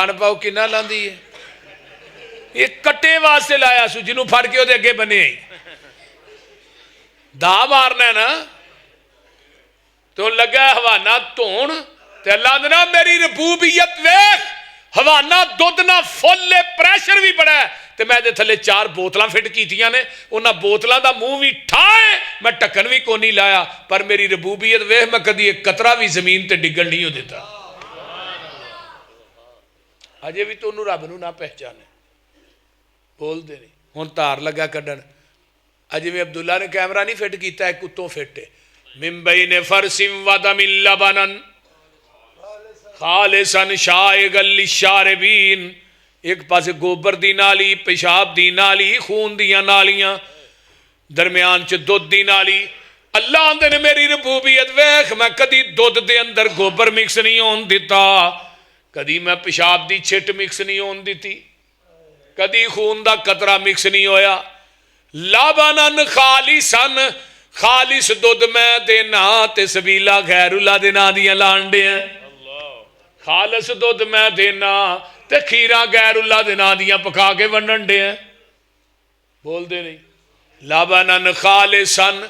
ان پاؤ کنا لاندی ہے یہ کٹے واسطے لایا سو جنہوں پھڑ کے دے اگے بنے آئی دا مارنا ہے نا تو لگا حوانہ تون تے اللہ دنا میری ربوبیت ویخ حوانہ دودنا فل پریشر بھی بڑا ہے تے میں دے تھلے 4 بوتلاں فٹ کیتیاں نے انہاں بوتلاں دا منہ بھی ٹھائے میں ٹکن بھی کو نہیں لایا پر میری ربوبیت ویخ میں کدی ایک قطرہ بھی زمین تے ڈگل نہیں ہو دیتا آجے بھی تو انہوں رب نو نہ پہچانے بول دے نہیں ہون تار لگا کڈن اجی میں عبداللہ نے کیمرہ نہیں فٹ کیتا ہے کتوں فٹ ہے من بین فرسم ودم لبنن خالصا شائغا للشاربین ایک پاس گوبر دی نالی پیشاب دی نالی خون دیاں نالیاں درمیان چ دودھ دی نالی اللہ اندے نے میری ربوبیت ویخ میں کدی دودھ دے اندر گوبر مکس نہیں ہون دیتا کدی میں پیشاب دی چھٹ مکس نہیں ہون دیتی کدی خون دا قطرہ مکس نہیں ہویا لبنن خالصن خالص دودھ میں دینا تے سبیلہ غیر اللہ دینا دیاں لانڈے ہیں خالص دودھ میں دینا تے کھیرہ غیر اللہ دینا دیاں پکا کے ونڈے ہیں بول دے نہیں لبنن خالصن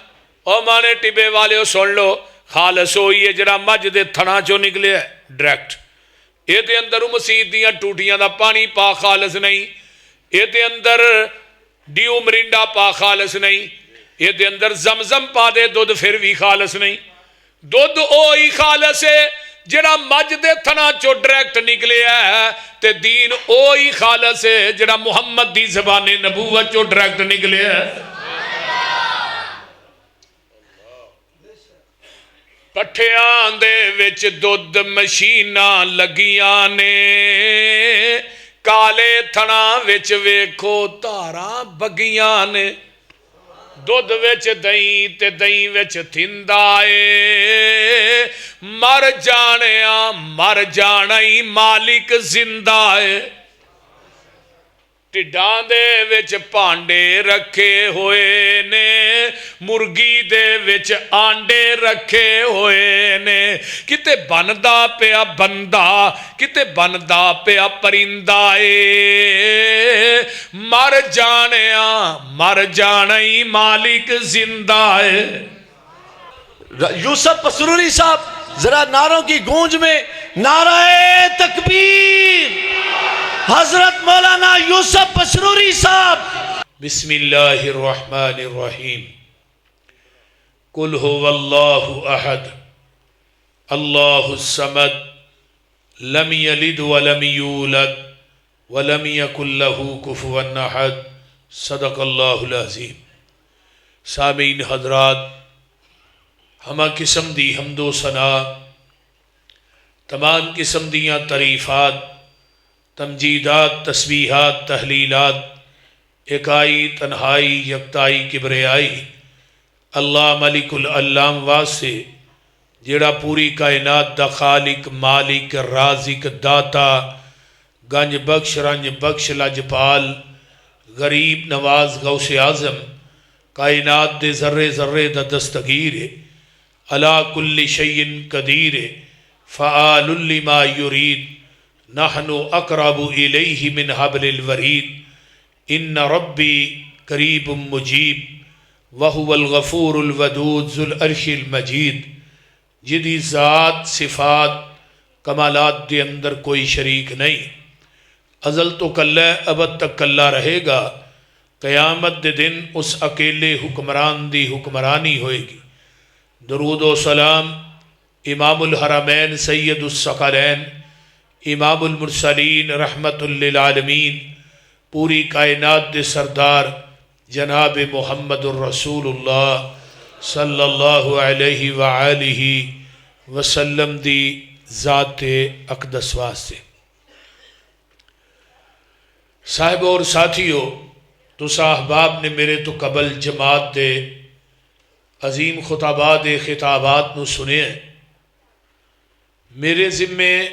او مانے ٹبے والے ہو سن لو خالص ہوئی ہے جڑا مجھ دے تھنا چو نکلے ہے ڈریکٹ یہ دے اندر مسید دیاں ٹوٹیاں دا پانی پا خالص نہیں یہ دے اندر ڈیو مرنڈا پا خالص نہیں یہ دے اندر زمزم پا دے دودھ پھر بھی خالص نہیں دودھ اوہی خالص ہے جڑا مجھ دے تھنا چو ڈریکٹ نکلے ہے تے دین اوہی خالص ہے جڑا محمد دی زبان نبوت چو ڈریکٹ نکلے ہے پٹھیاں دے وچ دودھ مشیناں لگیاں نے کالے تھنا وچ ویکھو تاراں بگیاں نے دودھ وچ دئیں تے دئیں وچ تھندائے مر جانئی مالک زندہ ہے ٹڈاں دے وچ پانڈے رکھے ہوئے نے مرگی دے وچ آنڈے رکھے ہوئے نے کتے بندا پیا بندہ کتے بندا پیا پرندہ مر جانئی مالک زندہ ہے یوسف پسروری صاحب ذرا نعروں کی گونج میں نعرہ تکبیر حضرت مولانا یوسف پسروری صاحب بسم اللہ الرحمن الرحیم قل هو اللہ احد اللہ الصمد لم یلد ولم یولد ولم یکن له کفوا احد صدق اللہ العظیم سامعین حضرات ہمہ قسم دی حمد و ثنا تمام قسم دیاں تعریفات تمجیدات تسبیحات تحلیلات اکائی تنہائی یکتائی کبریائی اللہ ملک العلام واسے جیڑا پوری کائنات دا خالق مالک رازق داتا گنج بخش رنج بخش لجپال غریب نواز غوث اعظم کائنات دے ذرے ذرے دا دستگیر علا کل شیء قدیر فعال لما یرید نحن اقرب الیہ من حبل الورید ان ربی قریب مجیب وہو الغفور الودود ذو العرش المجید جدی ذات صفات کمالات دے اندر کوئی شریک نہیں ازل تو کلہ ابد تک کلہ رہے گا قیامت دے دن اس اکیلے حکمران دی حکمرانی ہوئے گی درود و سلام امام الحرمین سید الثقلین امام المرسلین رحمت للعالمین پوری کائنات دے سردار جناب محمد الرسول اللہ صلی اللہ علیہ وآلہ وسلم دی ذات اقدس واسطے صاحب اور ساتھیو تو صاحباب نے میرے تو قبل جماعت دے عظیم خطابات خطابات نو سنے ہیں میرے ذمے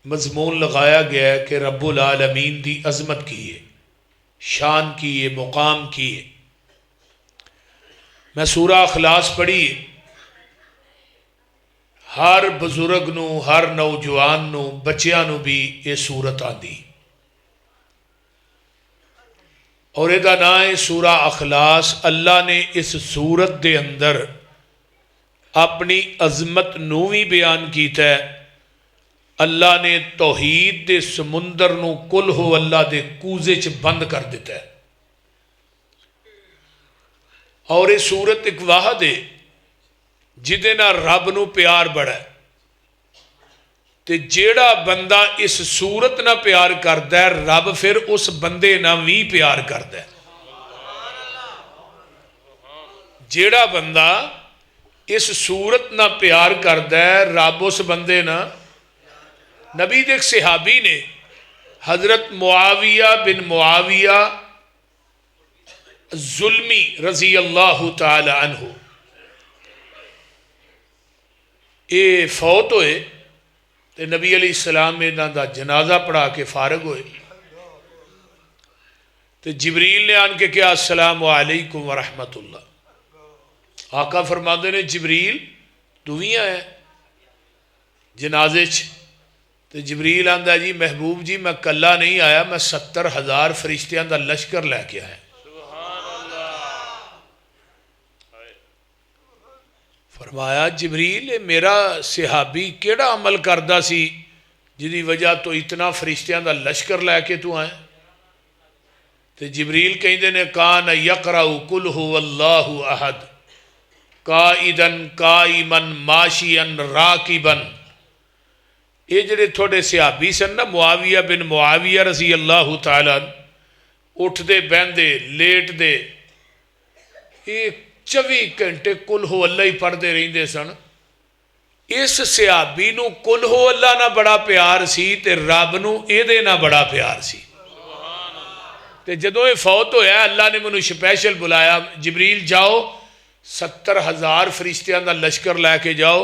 مضمون لگایا گیا ہے کہ رب العالمین دی عظمت کی ہے شان کی ہے مقام کی ہے میں سورہ اخلاص پڑھی ہر بزرگ نو، ہر نوجوان نو، بچیاں نو بھی یہ سورت آندی، اور یہ نام ہے سورہ اخلاص۔ اللہ نے اس سورت دے اندر اپنی عظمت نو بھی بیان کیتا ہے۔ اللہ نے توحید دے سمندر نو کل ہو اللہ دے کوزے چ بند کر دیتا ہے، اور یہ سورت ایک واحد ہے جدے نہ رب نو پیار بڑا ہے، تے جیڑا بندہ اس سورت نہ پیار کردا ہے رب پھر اس بندے نہ بھی پیار کردا ہے۔ جیڑا بندہ اس سورت نہ پیار کردا ہے رب اس بندے نہ۔ نبی دے ایک صحابی نے حضرت معاویہ بن معاویہ ظلمی رضی اللہ تعالی عنہ یہ فوت ہوئے، تے نبی علیہ السلام میں انہاں دا جنازہ پڑھا کے فارغ ہوئے، تے جبریل نے آن کے کہا السلام علیکم ورحمت اللہ۔ آقا فرماندے نے جبریل تو بھی آیا جنازے چ؟ تے جبریل آندا جی محبوب جی میں کلا نہیں آیا، میں 70,000 فرشتیاں دا لشکر لے کے آیا۔ فرمایا جبریل میرا صحابی کیڑا عمل کردہ سی جدی وجہ تو اتنا فرشتیاں دا لشکر لے کے تو آئے؟ تے جبریل کہیں نے کان یقرأ قل هو اللہ احد قائدا قائما ماشیا راکبا۔ یہ جڑے تھوڑے صحابی سن نا معاویہ بن معاویہ رضی اللہ تعالیٰ، اٹھ دے بہن دے لیٹ دے، ایک 24 گھنٹے کل ہو اللہ ہی پڑھ دے رہی دے سن۔ اس صحابی نو کل ہو اللہ نہ بڑا پیار سی تے رب نو اے دے نہ بڑا پیار سی۔ تے جدوں یہ فوت ہویا اللہ نے منو سپیشل بلایا جبریل جاؤ 70,000 فرشتیاں دا لشکر لے کے جاؤ،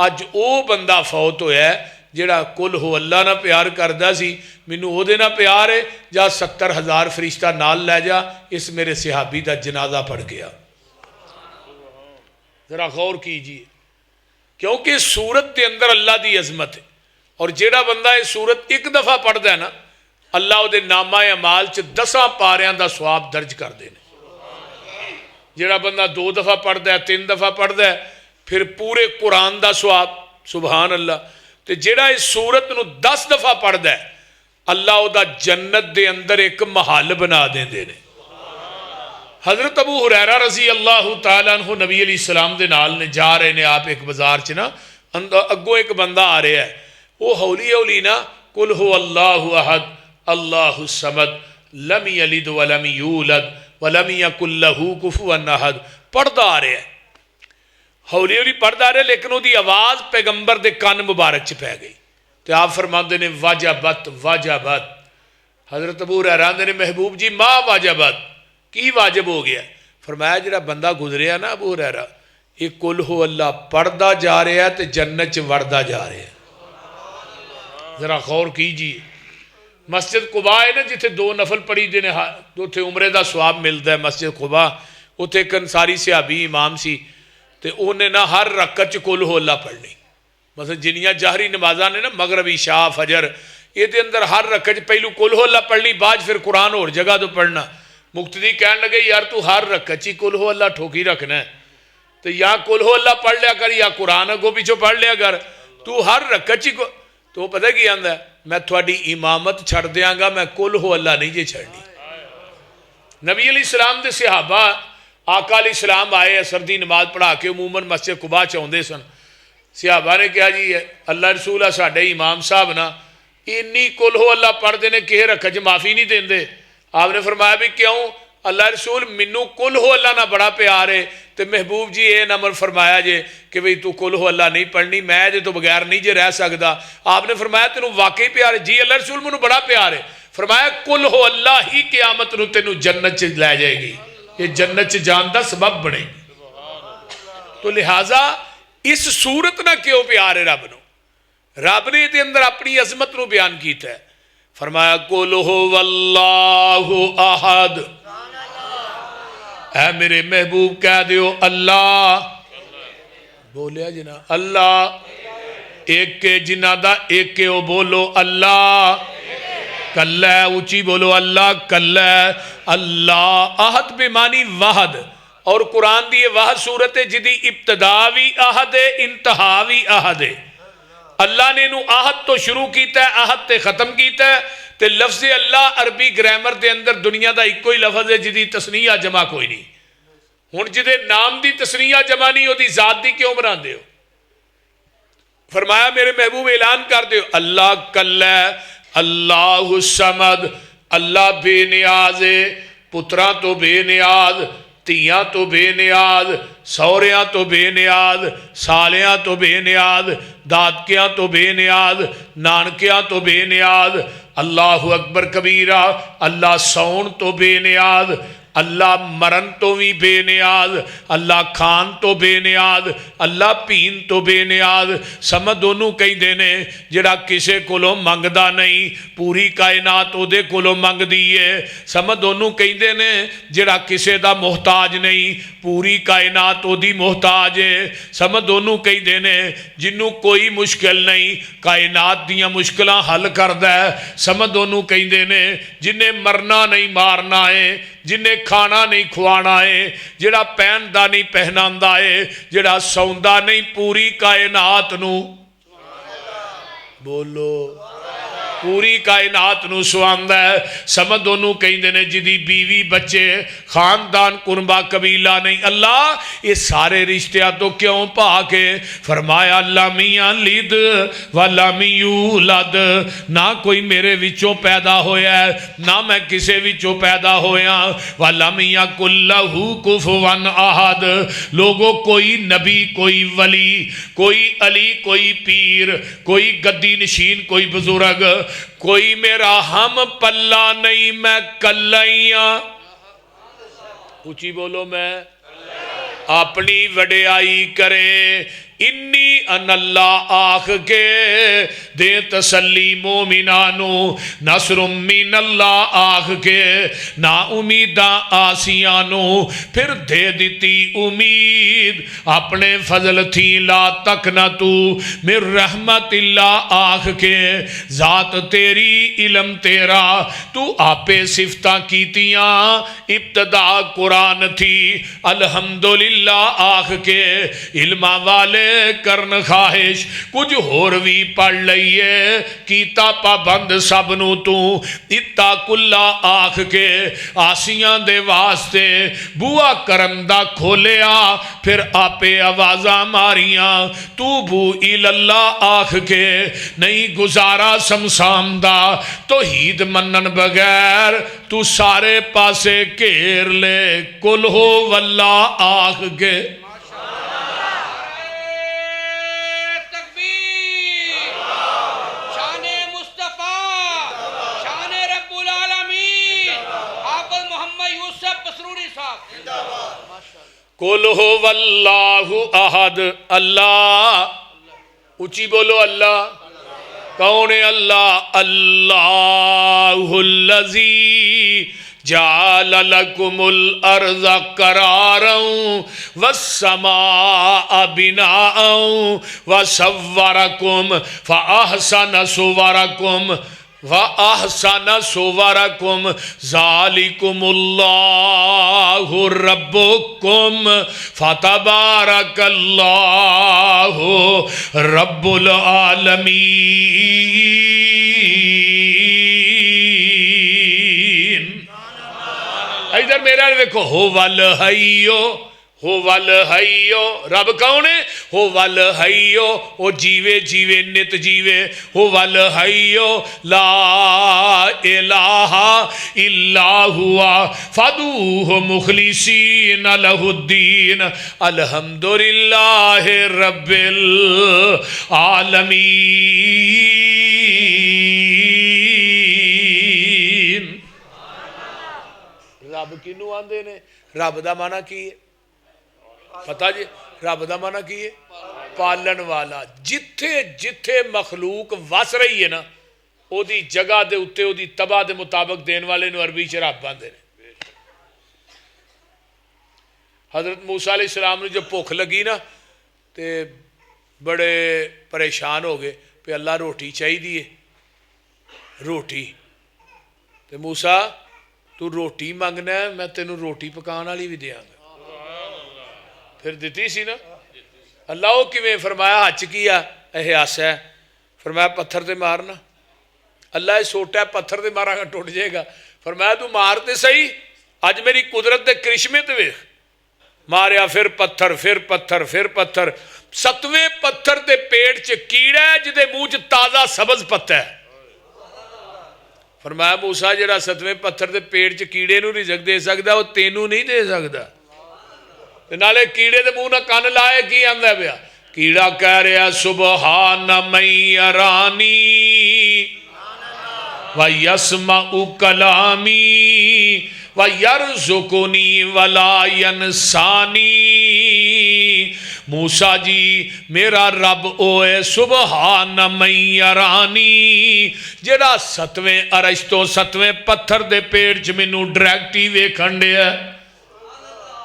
اج او بندہ فوت ہویا ہے جڑا کل ہو اللہ نہ پیار کردہ سی، منو او دے نہ پیار ہے، جا 70,000 فرشتہ نال لے جا، اس میرے صحابی دا جنازہ پڑھ گیا۔ ذرا غور کیجئے، کیونکہ سورت دے اندر اللہ دی عظمت ہے، اور جیڑا بندہ یہ سورت ایک دفعہ پڑھ دے نا اللہ او دے نامہ اعمال چ 10 پاریاں دا ثواب درج کر دینے۔ جیڑا بندہ 2 دفعہ پڑھ دے 3 دفعہ پڑھ دے پھر پورے قرآن دا ثواب، سبحان اللہ۔ تے جیڑا اس سورت نو 10 دفعہ پڑھ دے اللہ او دا جنت دے اندر ایک محل بنا دیں دے نے۔ حضرت ابو ہریرہ رضی اللہ تعالیٰ عنہ نبی علیہ السلام دے نال نے جا رہے نے آپ ایک بازار چ نا، اگوں ایک بندہ آ رہا ہے، وہ ہولی ہولی نا قل هو اللہ احد اللہ الصمد لم یلد ولم یولد ولم یکن لہ کفوا احد پڑھدا آ رہا ہے، ہولی ہولی پڑھدا آ رہا ہے، لیکن وہ دی آواز پیغمبر دے کان مبارک چ پہ گئی، تو آپ فرماندے نے واجبت واجبت۔ حضرت ابو ہریرہ نے محبوب جی ما واجبت کی واجب ہو گیا؟ فرمایا جڑا بندہ گزریا نا ابو ہریرہ یہ کل ہو اللہ پڑھدا جا رہا ہے تے جنت چ وڑدا جا رہا ہے۔ ذرا غور کیجئے، مسجد قباء ہے نا جتھے 2 نفل پڑھی دینے اتھے عمرے دا ثواب ملتا ہے، مسجد قباء اتھے ایک انصاری صحابی امام سی تے انہیں نا ہر رکعت چ کل ہو اللہ پڑھنی، مثلا جنیاں جہری نمازاں نے نا مغرب عشاء فجر یہ دے اندر ہر رکعت چ پہلو کل ہو اللہ پڑھنی، بعد پھر قرآن اور جگہ تو پڑھنا۔ مقتدی کہنے لگے یار تو ہر رکعت چ کل ہو اللہ ٹھوکی رکھنا ہے، تو یا کل ہو اللہ پڑھ لیا کر یا قرآن اگوں پیچھے پڑھ لیا کر، تو ہر رکعت چ تو پتہ کی آندا ہے میں تھوڑی امامت چھڑ دیاں گا، میں کل ہو اللہ نہیں جے چھڑنی۔ نبی علیہ السلام دے صحابہ آقا علیہ السلام آئے سردی نماز پڑھا کے عموماً مسجد قباء چاہندے سن، صحابہ نے کہا جی اللہ رسول ساڈے امام صاحب نا اینی کل ہو اللہ پڑھ دینے کہ رکعت معافی نہیں دیندے۔ آپ نے فرمایا بھی کیوں؟ اللہ رسول منو کل ہو اللہ نہ بڑا پیار ہے، تو محبوب جی اے نمر فرمایا جے کہ بھئی تو کل ہو اللہ نہیں پڑھنی، میں جے تو بغیر نہیں جے رہ سکدا۔ آپ نے فرمایا تینوں واقعی پیار ہے؟ جی اللہ رسول منو بڑا پیار ہے۔ فرمایا کل ہو اللہ ہی قیامت نو تینوں جنت چ لے جائے گی، یہ جنت چ جان دا سبب بنے گی۔ تو لہٰذا اس صورت نہ کیوں پیار ہے رب نو؟ رب نے دے اندر اپنی عظمت نو بیان کیتا ہے، فرمایا قل هو اللہ احد، اے میرے محبوب کہہ دیو اللہ، بولیا جنا اللہ ایک کے جنہ دا ایک کے او بولو اللہ کل ہے، اونچی بولو اللہ کل ہے۔ اللہ احد بے معنی واحد، اور قرآن دی واحد صورت ہے جدی ابتدا بھی احد ہے انتہا بھی احد ہے۔ اللہ نے نو احد تو شروع کیتا ہے، احد تے ختم کیتا ہے، تے لفظ اللہ عربی گرامر دے اندر دنیا دا ایک کوئی لفظ ہے جدی تسنیہ جمع کوئی نہیں۔ ہن جدے نام دی تسنیہ جمع نہیں ہوتی ذات دی کیوں بنا دے ہو؟ فرمایا میرے محبوب اعلان کر دے اللہ کل ہے، اللہ الصمد، اللہ بے نیاز ہے، پتراں تو بے نیاز، تیاں تو بے نیاز، سوریاں تو بے نیاز، سالیاں تو بے نیاز، دادکیاں تو بے نیاز، نانکیاں تو بے نیاز۔ اللہ اکبر کبیرہ، اللہ سون تو بے نیاز، اللہ مرن تو بھی بے نیاز، اللہ کھان تو بے نیاز، اللہ پین تو بے نیاز۔ سمجھ انہوں کہیں دینے جڑا کسے کولوں منگدا نہیں، پوری کائنات او دے کولوں منگ دیئے۔ سمجھ انہوں کہیں دینے جڑا کسے دا محتاج نہیں، پوری کائنات او دی محتاج ہے۔ سمجھ انہوں کہیں دینے جنہوں کوئی مشکل نہیں، کائنات دیاں مشکلاں حل کردہ ہے۔ سمجھ انہوں کہیں دینے جنہیں مرنا نہیں مارنا ہے، جنہیں کھانا نہیں کھوانا ہے، جڑا پہندا نہیں پہناندا ہے، جڑا سوندا نہیں پوری کائنات نو بولو پوری کائنات نو سواندا ہے۔ سمجھ انہوں کہیں دینے جدی بیوی بچے خاندان قربہ قبیلہ نہیں، اللہ یہ سارے رشتہ تو کیوں پاکے؟ فرمایا لم یلد ولم یولد، نہ کوئی میرے وچوں پیدا ہویا ہے نہ میں کسے وچوں پیدا ہویا۔ ولم یکن لہ کفوا احد، لوگوں کوئی نبی کوئی ولی کوئی علی کوئی پیر کوئی گدی نشین کوئی بزرگ کوئی میرا ہم پلہ نہیں، میں کلائیاں اونچی بولو میں اپنی وڈیائی کرے۔ انی ان اللہ آخ کے دے تسلی مومنانو، نصر من اللہ آخ کے نا امیدہ آسیانو، پھر دے دیتی امید اپنے فضل تھی لا تک نہ تو من رحمت اللہ آخ کے ذات تیری علم تیرا تو آپے صفتہ کیتیاں ابتدا قرآن تھی الحمدللہ آخ کے علمہ والے کرن خواہش کچھ ہور بھی پڑھ لئیے کیتا پابند سبنو تو اتا کلا آخ کے آسیاں دے واسطے بوا کرندہ کھولیا پھر آپے آوازاں ماریاں توبو الاللہ آخ کے نہیں گزارا سمسامدہ توحید منن بغیر تو سارے پاسے کیر لے کل ہو واللہ آخ کے۔ قل هو اللہ احد، اللہ اونچی بولو اللہ کون ہے اللہ؟ اللہ الذی جعل لکم الارض قرارا والسماء بناء وصورکم فاحسن صورکم وَأَحْسَنَ صُوَرَكُمْ ذَلِكُمُ اللَّهُ رَبُّكُمْ فَتَبَارَكَ اللَّهُ رَبُّ الْعَالَمِينَ۔ ادھر میرا دیکھو ہو والحیو، ہو والحیو، رب کون ہے؟ ہو والحیو، او جیوے جیوے نت جیوے، ہو والحیو لا الہ الا ہوا فدوہ مخلصین لہ الدین الحمدللہ رب العالمین۔ رب کنو آندے نے؟ رب دا معنی کی ہے پتہ جی؟ رب دا معنی کی ہے پالن والا۔ جتھے جتھے مخلوق وس رہی ہے نا او دی جگہ دے اتے او دی تباہ دے مطابق دین والے نو عربی چ رب آندے نے۔ حضرت موسیٰ علیہ السلام نے جو بھوک لگی نا تے بڑے پریشان ہو گئے پہ اللہ روٹی چاہیے روٹی تے موسیٰ تو روٹی مانگنا ہے میں تینوں روٹی پکان والی بھی دیاں گا پھر دیتی سی نا اللہ وہ کیویں فرمایا ہچ کیا احساس ہے فرمایا پتھر تے مارنا اللہ یہ سوٹا ہے پتھر تے مارا گا ٹوٹ جائے گا فرمایا تو مار تے صحیح اج میری قدرت دے کرشمے تے ویکھ ماریا پھر پتھر پھر پتھر پھر پتھر 7ویں پتھر دے پیٹ چ کیڑا ہے جدے منہ چ تازہ سبز پتا ہے فرمایا موسیٰ جڑا 7ویں پتھر دے پیٹ چ کیڑے نو رزق دے سکدا وہ تینوں نہیں دے سکدا تے نالے کیڑے دے منہ نہ کان لائے کی آندا پیا کیڑا کہہ رہا سبحان من یرانی وَيَسْمَعُ كَلَامِي وَيَرْزُقُنِي وَلَا يَنْسَانِي موسیٰ جی میرا رب اوے سبحان من یرانی جڑا 7ویں عرش تو 7ویں پتھر دے پیٹ چ مینوں ڈائریکٹ ہی ویکھن دیا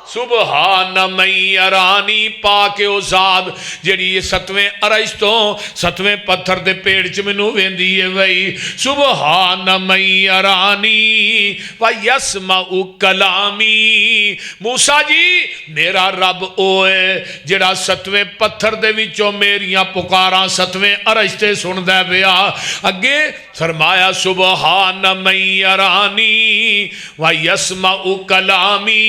سبحان من یرانی پاک او ذات جڑی 7ویں عرش تو 7ویں پتھر دے پیڑ چ مینوں ویندی ہے وئی سبحان من یرانی و یسمع کلامی موسیٰ جی میرا رب اوے جڑا 7ویں پتھر دے وچوں میریاں پکاراں 7ویں عرش تے سندا پیا اگے فرمایا سبحان من یرانی و یسمع کلامی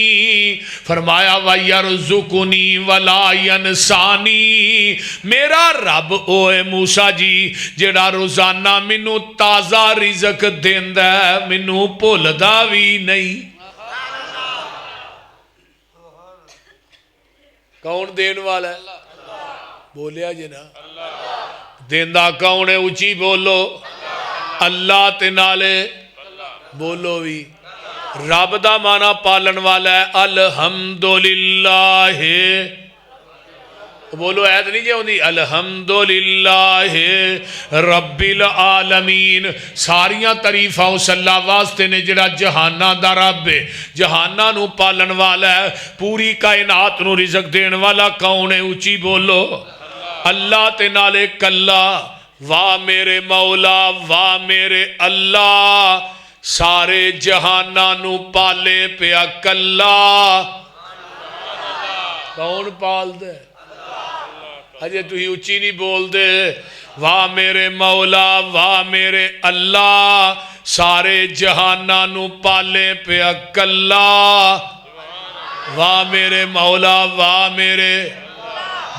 فرمایا وَيَرْزُقُنِي وَلَا يَنْسَانِي میرا رب اوے موسیٰ جی جڑا روزانہ منو تازہ رزق دیندا ہے منو بھولدا وی نہیں کون دین والا ہے بولیا جی نا دیندا کون ہے اونچی بولو اللہ تے نالے بولو بھی رب دا مانا پالن والا ہے الحمدللہ بولو ایت نہیں جاؤں دی الحمدللہ رب العالمین ساریاں تعریفاں اس اللہ واسطے نے جڑا جہانہ دا رب ہے جہانہ نو پالن والا ہے پوری کائنات نو رزق دین والا کون ہے اونچی بولو اللہ تے نالے کلا واہ میرے مولا واہ میرے اللہ سارے جہانہ نو پالے پیا کلا کون پال دے اجے تو ہی اچھی نہیں بول دے واہ میرے مولا واہ میرے اللہ سارے جہانہ نو پالے پیا کلا واہ میرے مولا واہ میرے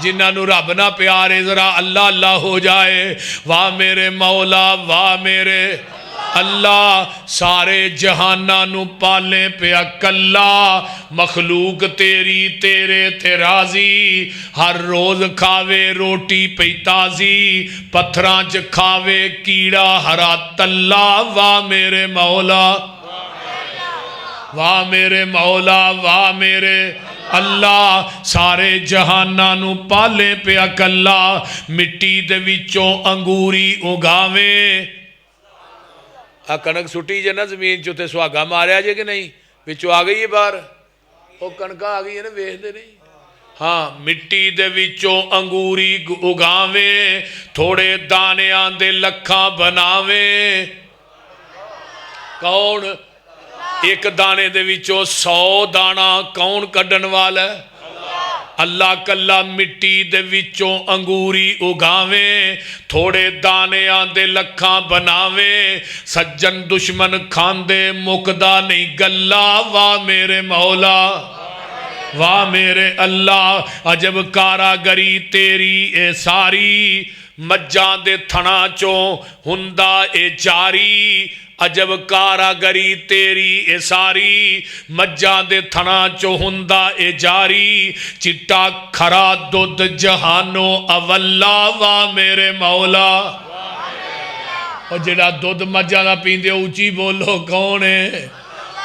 جنہ نو رب نہ پیارے ذرا اللہ اللہ ہو جائے واہ میرے مولا واہ میرے اللہ سارے جہانہ نو پالے پیا کلا مخلوق تیری تیرے تے راضی ہر روز کھاوے روٹی پئی تازی پتھراں چ کھاوے کیڑا ہرا تلا واہ میرے مولا واہ میرے مولا واہ میرے اللہ سارے جہانہ نو پالے پیا کلا مٹی دے وچوں انگوری اگاویں کنک سٹی جے نا زمین چوتے سواگا ماریا جے کہ نہیں وچو آ گئی ہے باہر وہ کنکا آ گئی ہے نا ویخ دے نہیں ہاں مٹی دے وچوں انگوری اگاویں تھوڑے دانے آندے لکھاں بناویں کون ایک دانے دے وچوں 100 دانا کون کڈن والا ہے اللہ کلا مٹی دے وچوں انگوری اگاویں تھوڑے دانے آندے لکھاں بناویں سجن دشمن کھاندے مکدا نہیں گلا واہ میرے مولا واہ میرے اللہ عجب کاراگری تیری اے ساری مجھاں دے تھنا چوں ہندا اے جاری عجب کاراگری تیری اے ساری مجھاں دے تھنا چو ہندا اے جاری چٹا کھرا دودھ جہانو اولا واہ میرے مولا اور جڑا دودھ مجھاں دا پیندے اونچی بولو کون ہے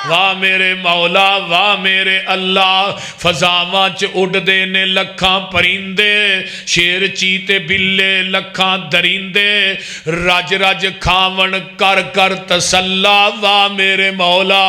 واہ میرے مولا واہ میرے اللہ فضاواں چ اڈ دے نے لکھاں پرندے شیر چیتے بلے لکھاں درندے رج رج کھاون کر کر تسلا واہ میرے مولا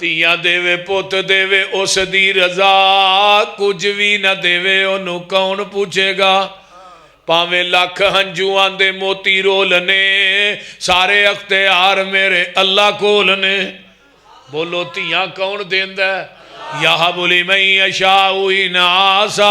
ਧੀਆਂ ਦੇਵੇ ਪੁੱਤ ਦੇਵੇ ਉਸ ਦੀ ਰਜ਼ਾ ਕੁਝ ਵੀ ਨਾ ਦੇਵੇ ਉਹਨੂੰ ਕੌਣ ਪੁੱਛੇਗਾ ਭਾਵੇਂ ਲੱਖ ਹੰਝੂਆਂ ਦੇ ਮੋਤੀ ਰੋਲ ਨੇ ਸਾਰੇ ਅਖਤਿਆਰ ਮੇਰੇ ਅੱਲਾ ਕੋਲ ਨੇ ਬੋਲੋ ਧੀਆਂ ਕੌਣ ਦੇਂਦਾ ਯਹਬ ਲਿਮਨ ਯਸ਼ਾഉ ਇਨਾਸਾ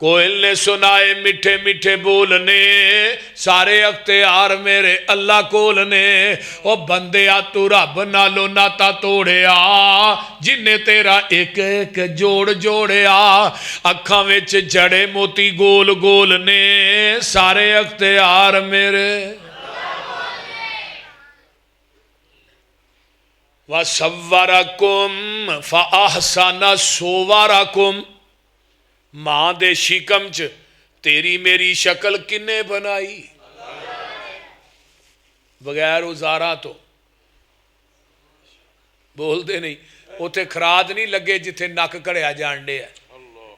کوئل نے سنائے میٹھے میٹھے بولنے سارے اختیار میرے اللہ کول نے او بندیا تو رب نالو ناتا توڑیا جنہیں تیرا ایک ایک جوڑ جوڑیا اکھاں وچ جڑے موتی گول گول نے سارے اختیار میرے وَصَوَّرَكُمْ فَأَحْسَنَ صُوَرَكُمْ ماں دے شکم چ تیری میری شکل کنے بنائی بغیر ازاراں تو بول دے نہیں اوتھے کھراد نہیں لگے جتھے نک کڑیا جانڈے ہے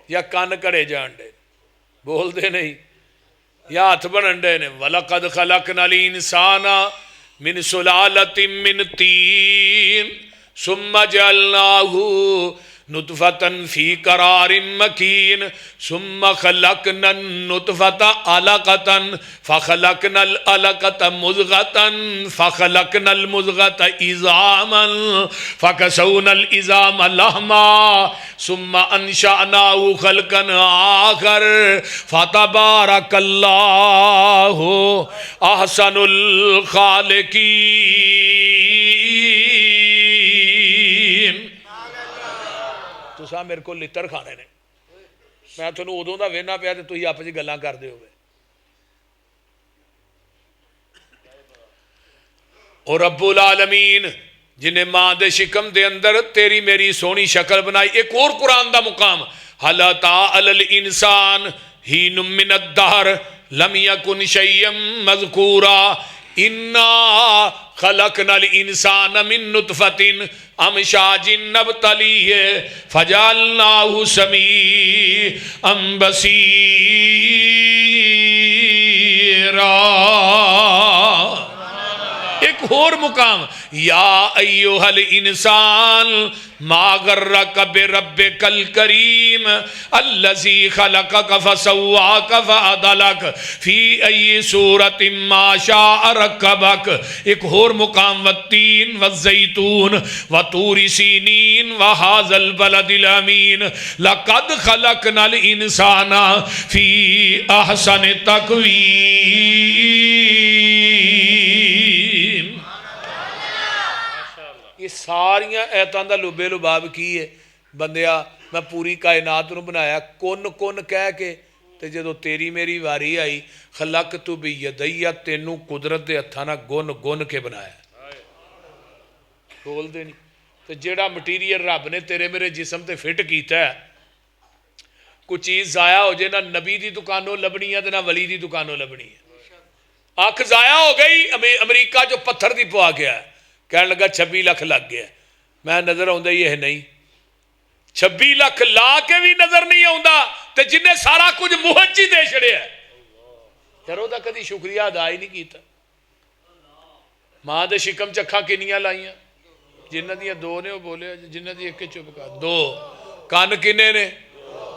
یا کان کڑے جانڈے بول دے نہیں یا ہاتھ بننڈے نے وَلَقَدْ خَلَقْنَا الْإِنسَانَ من سلالة من تین ثم جعلناه نطفة في قرار مكين ثم خلقنا النطفة علقة فخلقنا العلقة مضغة فخلقنا المضغة عظاما فكسونا العظام لحما ثم انشأناه خلقا آخر فتبارك الله احسن الخالقين تو سا میرے کو لتر کھانے نے میں تو ادوں دا وینا پیا تو ہی آپ جی گلاں کر دے ہوئے اور رب العالمین جنہیں ماں دے شکم دے اندر تیری میری سونی شکل بنائی ایک اور قرآن دا مقام حَلَ تَعَلَى الْإِنسان حِينٌ مِّنَ الدَّهْرِ لَمْ يَكُنْ شَيْئًا مَذْكُورًا اِنَّا خَلَقْنَا الْإِنسَانَ مِن نُطْفَةٍ امشاج نبتلیہ فجعلناہ سمیعا بصیرا ایک اور مقام یا ایوہ الانسان ما غرک بربک الکریم الذی خلقک فسواک فعدلک فی ای صورت ما شاء رکبک ایک اور مقام والتین والزیتون وطور سینین وہذا البلد الامین لقد خلقنا الانسان فی احسن تقویم یہ ساریاں ایتاں دا لبے لباب کی ہے بندیا میں پوری کائنات نو بنایا کن کن کہہ کے تے جدو تیری میری واری آئی خلق تو بھی یدیہ تینوں قدرت دے ہتھاں گن گن کے بنایا بول دے نہیں تو جیڑا مٹیریل رب نے تیرے میرے جسم تے فٹ کیتا ہے کوئی چیز ضائع ہو جائے نہ نبی دی دکانوں لبنی ہے نہ ولی دی دکانوں لبنی ہے آنکھ ضائع ہو گئی امریکہ جو پتھر دی پوا گیا ہے کہنے لگا 26 لاکھ لگ گیا میں نظر آؤں یہ نہیں 26 لاکھ لا کے بھی نظر نہیں آؤں تے جنہیں سارا کچھ مہجی دے چھڑے ہے یارو دا کدی شکریہ ادا ہی نہیں کیتا ماں دے شکم چکھاں کنیاں لائیاں جنہ دیا 2 نے وہ بولے جنہ دیا ایک چپ کہا 2 کان کنے نے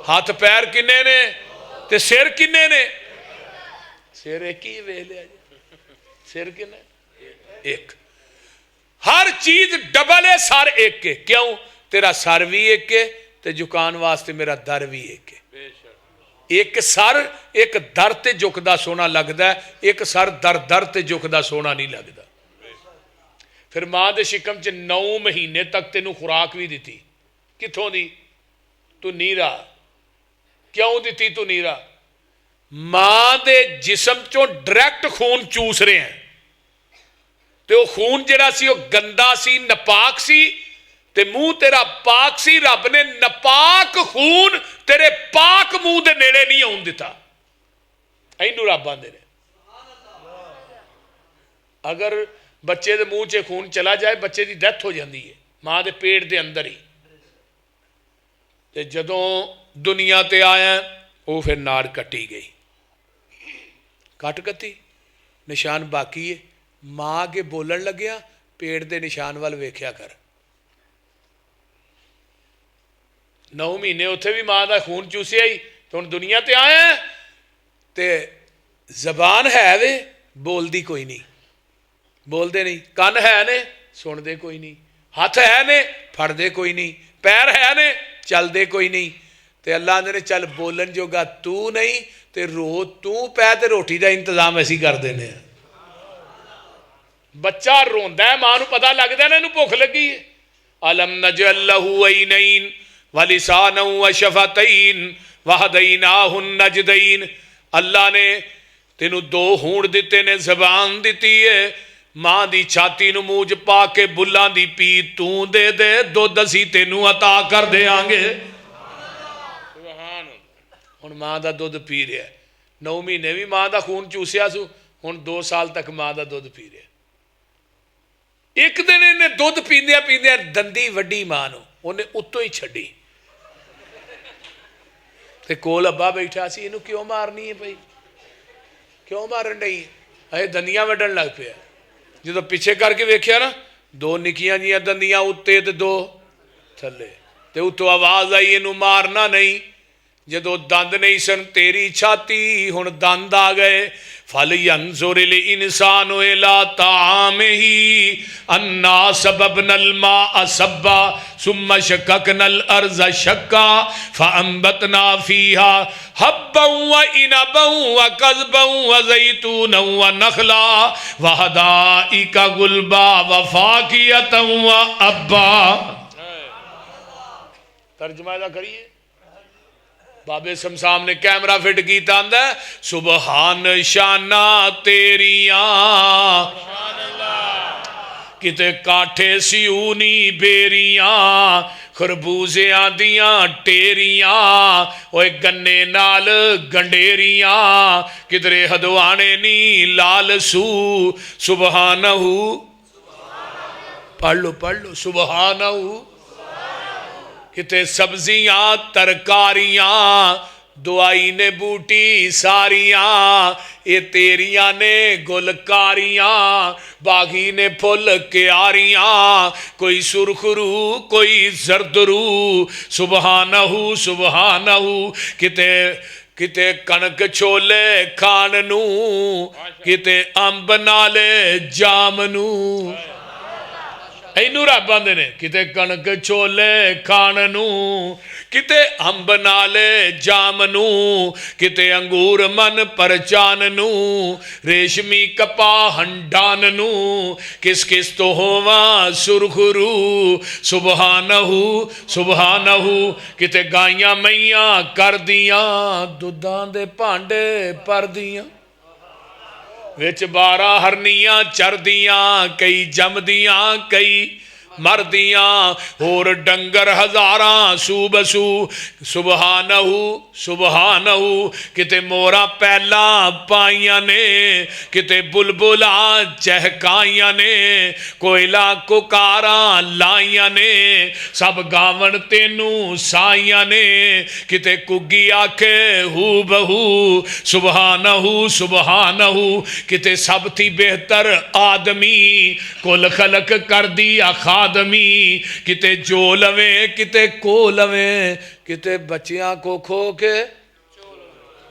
ہاتھ پیر کنے نے تے سر کنے نے سر ایک ہی ویلے سر کنے ایک ہر چیز ڈبل ہے سر ایک کے کیوں تیرا سر بھی ایک کے تے جکان واسطے میرا در بھی ایک کے ایک سر ایک در تے جکدا سونا لگدا ہے ایک سر در در تے جکدا سونا نہیں لگدا پھر ماں دے شکم چ 9 مہینے تک تینوں خوراک بھی دیتی کتھوں دی تو نیرا کیوں دیتی تو نیرا ماں دے جسم چوں ڈائریکٹ خون چوس رہے ہیں تے وہ خون جڑا سی وہ گندا سی نپاک سی تے منہ تیرا پاک سی رب نے نپاک خون تیرے پاک منہ دے نیڑے نہیں آن دیتا اینو رب آندے نے اگر بچے دے منہ چے خون چلا جائے بچے دی ڈیتھ ہو جاندی ہے ماں دے پیٹ دے اندر ہی تے جدوں دنیا تے آیا وہ پھر نار کٹی گئی کٹی نشان باقی ہے ماں کے بولن لگیا پیڑ دے نشان وال ویکھیا کر 9 مہینے اتھے بھی ماں دا خون چوسے آئی تو ان دنیا تے آئے ہیں تے زبان ہے وے بول دی کوئی نہیں بول دے نہیں کان ہے نے سن دے کوئی نہیں ہاتھ ہے نے پھڑ دے کوئی نہیں پیر ہے نے چل دے کوئی نہیں تے اللہ نے چل بولن جوگا تو نہیں تے رو تو پہ تے روٹی دا انتظام ایسی کر دینے ہیں. بچہ روندا ہے ماں نو پتہ لگدا ہے نا اینو بھوک لگی ہے. الم نجعل له عینین ولسانا وشفتین وہدیناہ النجدین. اللہ نے تینو دو ہونٹ دیتے نے زبان دیتی ہے. ماں دی چھاتی نو موج پا کے بلاں دی پی تو دے دے دودھ اسی تینو عطا کر دے آنگے. ہن ماں دا دودھ پی رہا ہے. 9 مہینے بھی ماں دا خون چوسیا سو ہن 2 سال تک ماں دا دودھ پی رہا ہے. ایک دن انہیں دودھ پیندیا پیندیا دندی وڈی ماں نو انہیں اتوں ہی چھڑی تے کول ابا بیٹھا سی انہوں کیوں مارنی ہے بھائی کیوں مارن رہی ہے اے دندیاں وڈن لگ پیا. جدو پیچھے کر کے ویکھیا نا 2 نکیاں جیاں دندیاں اتے تے 2 تھلے تے اتوں آواز آئی انہوں مارنا نہیں. جدو دند نہیں سن تیری چھاتی ہن دند آ گئے. فَلْيَنْظُرِ الْإِنسَانُ إِلَىٰ طَعَامِهِ أَنَّا صَبَبْنَا الْمَاءَ صَبًّا ثُمَّ شَقَقْنَا الْأَرْضَ شَقًّا فَأَنبَتْنَا فِيهَا حَبًّا وَإِنَبًا وَقَضْبًا وَزَيْتُونًا وَنَخْلًا وَحَدَائِقَ غُلْبًا وَفَاكِهَةً وَأَبًّا. ترجمہ ادا کریے. بابے سمسام نے کیمرہ فٹ کیتا اندہ سبحان شانہ تیریاں کتے کاٹھے سیونی بیریاں خربوزیاں دیاں ٹیریاں اوے گنے نال گنڈیریاں کدرے ہدوانے نی لال سو سبحانہ پڑھ لو سبحانہ کتے سبزیاں ترکاریاں دعائی نے بوٹی ساریاں اے تیریاں نے گلکاریاں باغی نے پھل کیاریاں کوئی سرخ رو کوئی زرد رو سبحانہ کتے کنک چھولے کھاننو کتے امب نالے جامنو. اینو رب آندے نے کتے کنک چھولے کھاننو کتے امب نالے جامنو کتے انگور من پرچاننو ریشمی کپا ہنڈاننو کس کس تو ہوا سرخرو سبحانہ کتے گائیاں میاں کر دیاں دودھان دے پانڈے پر دیاں وچ 12 ہرنیاں چر دیاں کئی جم دیاں کئی مر دیاں اور ڈنگر ہزاراں سو بسو سبحانہ کتے مورا پہلا پائیاں نے کتے بلبلاں چہکائیاں نے کوئلہ ککاراں لائیاں نے سب گاون تینوں سائیاں نے کتے کگی آکھے ہو بہو سبحانہ کتے سب تھی بہتر آدمی کل خلق کر دیا خادمی کتے جو لویں کتے کو لویں کتے بچیاں کو کھو کے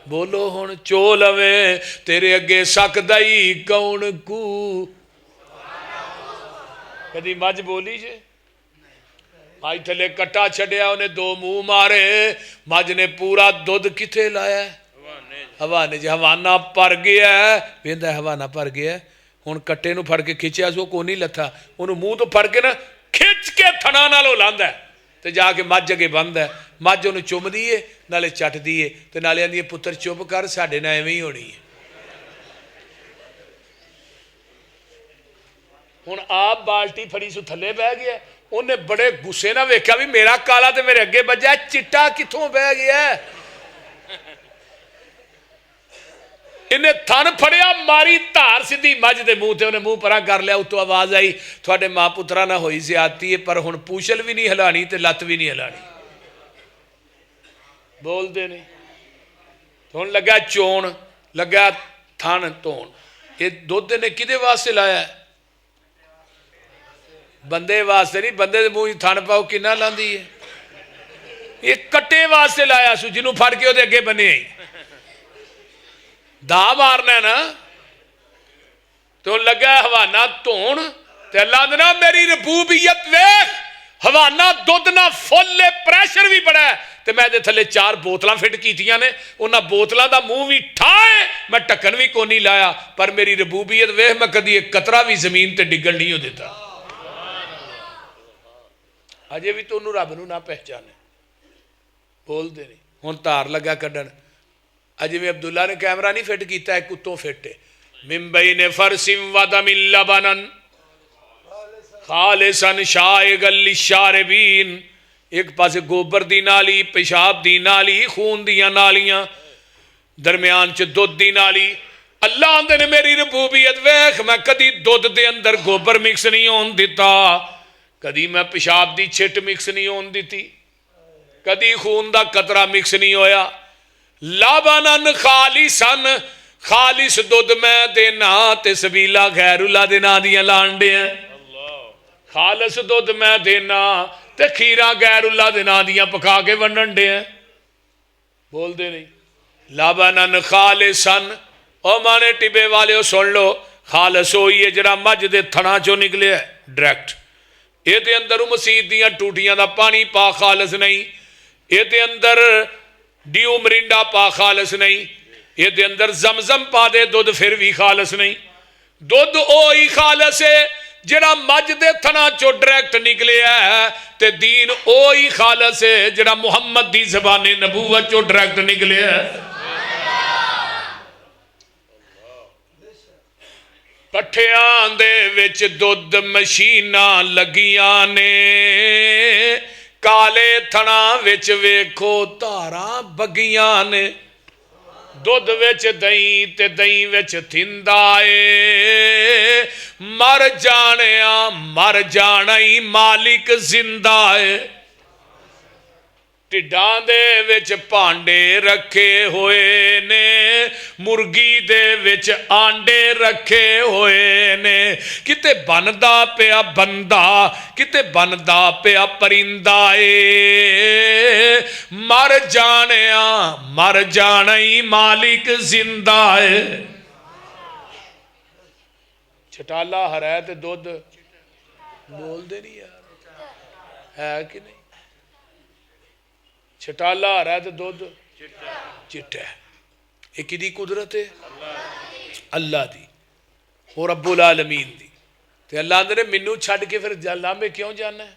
بولو ہن چو لویں تیرے اگے سکدائی کون کو. کدی مجھ بولی جے آئی تھلے کٹا چھڑیا انہیں 2 منہ مارے مجھ نے پورا دودھ کتے لایا ہے ہوانے جی ہوانا پر گیا ہے ویندہ ہوانا پر گیا ہے ہن کٹے نو پھڑ کے کھچیا سو کو نہیں لتھا انہوں منہ تو پھڑ کے نا کھچ کے تھنانا لو لاندہ ہے تے جا کے مجھ جگہ بند ہے مجھ انہوں چوم دیئے نالے چٹ دیئے تے نالے اندیے پتر چوپ کر ساڑھے نائے میں ہی ہونی ہے. ہن آپ بالٹی پھڑی سو تھلے بہ گیا انہیں بڑے گسے نہ ویکھا بھی میرا کالا تے میرے اگے بجا چٹا کتھوں بہ گیا ہے. انہیں تھن پھڑیا ماری تار سیدھی مجھ دے منہ تے انہیں منہ پرا کر لیا اتو آواز آئی تھوڑے ماں پترہ نہ ہوئی زیادتی ہے پر ہن پوچھل بھی نہیں ہلانی تے لت بھی نہیں ہلانی بول دے نہیں تو ہن لگا چون لگا تھن تون یہ دودھ نے کدے واسطے لایا ہے بندے واسطے نہیں بندے دے منہ تھن پاؤ کنا لاندی ہے یہ کٹے واسطے لایا سو جنہوں پھڑ کے دے اگے بنے آئی دا مارنا ہے نا تو لگا ہوانا تون تے اللہ دینا میری ربوبیت ویخ ہوانا دودھ نہ فل پریشر بھی بڑا ہے تے میں دے تھلے 4 بوتلاں فٹ کیتیاں نے انہاں بوتلاں دا منہ بھی ٹھائے میں ٹکن بھی کو نہیں لایا پر میری ربوبیت ویکھ میں کدی ایک قطرہ بھی زمین تے ڈگن نہیں ہو دیتا اجے بھی تو انہوں رب نو نہ پہچانے بول دے نہیں ہن تار لگا کڈن اجے میں عبداللہ نے کیمرہ نہیں فٹ کیتا ہے کتوں فٹ ہے من بین فرس و دم لبنن خالصا شائغا للشاربین ایک پاسے گوبر دی نالی پیشاب دی نالی خون دیاں نالیاں درمیان چ دودھ دی نالی اللہ آندے نے میری ربوبیت ویکھ میں کدی دودھ دے اندر گوبر مکس نہیں ہون دیتا کدی میں پیشاب دی چھٹ مکس نہیں ہون دیتی کدی خون دا قطرہ مکس نہیں ہویا لبنن خالصن خالص دودھ میں دینا تے سبیلا غیر اللہ دینا دیاں لانڈے ہیں خالص دودھ میں دینا تے کھیرا غیر اللہ دینا دیاں پکا کے ونڈے ہیں بول دے نہیں لبنن خالصن او مانے ٹبے والے ہو سن لو خالص ہوئی ہے جڑا مجھ دے تھنا چو نکلے ہے ڈریکٹ یہ دے اندر مسید دیاں ٹوٹیاں دا پانی پا خالص نہیں یہ دے اندر ڈیو مرنڈا پا خالص نہیں یہ دے اندر زمزم پا دے دودھ پھر بھی خالص نہیں دودھ اوہی خالص ہے جڑا مجھ دے تھنا چو ڈریکٹ نکلے ہے تے دین اوہی خالص ہے جڑا محمد دی زبان نبوت چو ڈریکٹ نکلے ہے پٹھیاں دے وچ دودھ مشیناں لگیاں نے کالے تھنا وچ ویکھو تاراں بگیاں نے دودھ وچ دئیں تے دئیں وچ تھندا اے مر جانئی مالک زندہ اے ٹڈاں دے وچ پانڈے رکھے ہوئے نے مرگی دے وچ آنڈے رکھے ہوئے نے کتے بندا پیا بندہ کتے بندا پیا پرندہ اے مر جانئی مالک زندہ اے چھٹالا ہرائے تے دودھ بول دے نہیں یار ہے کہ نہیں چھٹالا آ رہا ہے تو دودھ چٹا ہے یہ کدی قدرت ہے اللہ دی اور رب العالمین دی تے اللہ اندر منو چھڑ کے پھر اللہ میں کیوں جانا ہے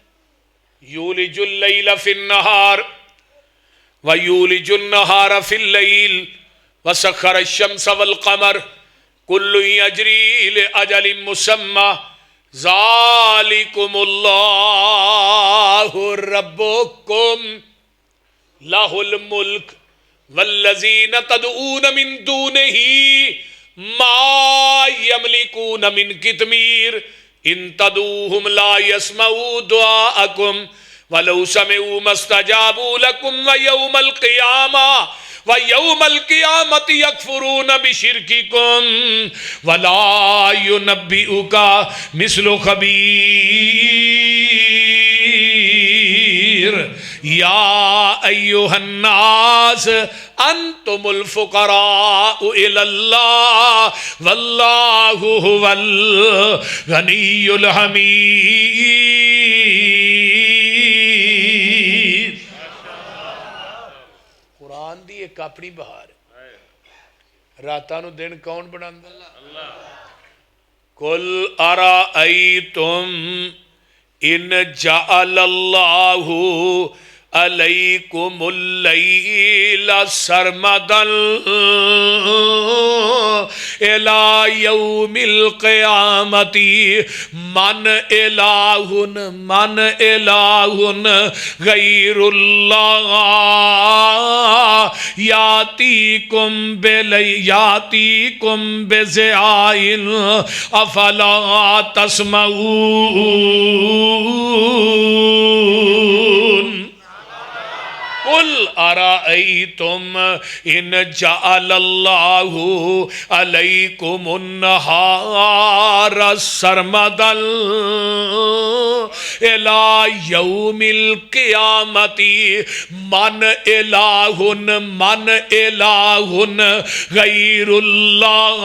یولج اللیل فی النہار ویولج النہار فی اللیل وسخر الشمس والقمر کل یجری لأجل مسمى ذالکم اللہ ربکم لہ الملک والذین تدعون من دونہ ما یملکون من قطمیر ان تدعوہم لا یسمعوا دعاءکم ولو سمعوا ما استجابوا لکم ویوم القیامت یکفرون بشرککم ولا ینبئک مثل خبیر یا ایوہ الناس انتم الفقراء الی اللہ واللہ هو الغنی الحمید قرآن دی ایک اپنی بہار راتانو دن کون بناندہ قل ارائیتم ان جعل اللہ علیکم اللیل سرمدا الى یوم القیامت من الہ غیر اللہ یاتیکم بضیاء افلا تسمعون قل ارائیتم ان جعل اللہ علیکم النہار سرمدا الى یوم القیامت من الہ غیر اللہ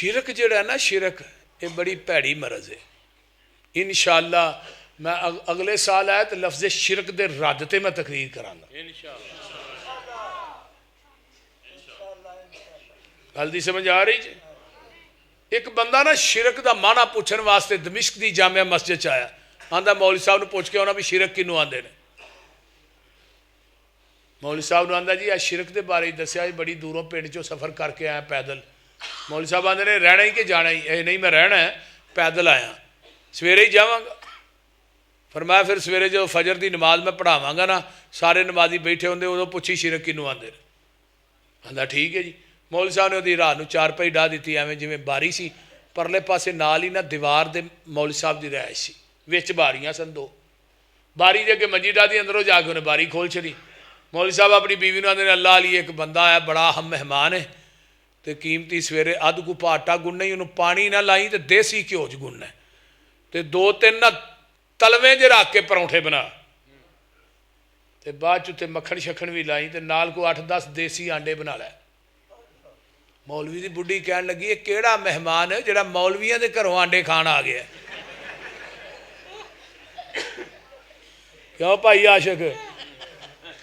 شرک جڑا نا شرک یہ بڑی پیڑی مرض ہے. انشاءاللہ میں اگلے سال آیا تو لفظ شرک دے رد تے میں تقریر کرانا. گل دی سمجھ آ رہی جی. ایک بندہ نا شرک دا معنی پوچھن واسطے دمشق دی جامعہ مسجد آیا. آندا مولوی صاحب نے پوچھ کے ہونا بھی شرک کنوں آندے نے. مولوی صاحب نے آندا جی شرک دے بارے دسیا جی بڑی دوروں پنڈ چوں سفر کر کے آیا پیدل. مولوی صاحب آندے نے رہنا ہی کہ جانا ہی؟ اے نہیں میں رہنا ہے, پیدل آیا, سویرے ہی جاواں گا. فرمایا پھر سویرے جو فجر دی نماز میں پڑھاواں گا نا, سارے نمازی بیٹھے ہوندے ادو پوچھی شرک کنوں آندے نے. آندا ٹھیک ہے جی. مولوی صاحب نے وہی رات نو چارپائی ڈاہ دیتی ایویں جویں باری سی. پرلے پاسے نال ہی نا دیوار دے مولوی صاحب دی رہائش سی, وچ باریاں سن دو. باری دے کے منجی ڈاہ دی, اندروں جا کے انہیں باری کھول چلی. مولوی صاحب اپنی بیوی نے آندے نے اللہ علی ایک بندہ آیا بڑا اہم مہمان ہے تے قیمتی سویرے ادھ کو آٹا گننا ہی, انہوں پانی نہ لائی تے دیسی گھیو چ گننا ہے تے 2-3 نہ تلویں جے رکھ کے پرونٹھے بنا تے بعد چ مکھن شکھن بھی لائی تے نال کو 8-10 دیسی آنڈے بنا لے. مولوی دی بڈھی کہن لگی یہ کیڑا مہمان ہے جڑا مولویاں دے گھروں آنڈے کھان آ گیا. کیوں بھائی عاشق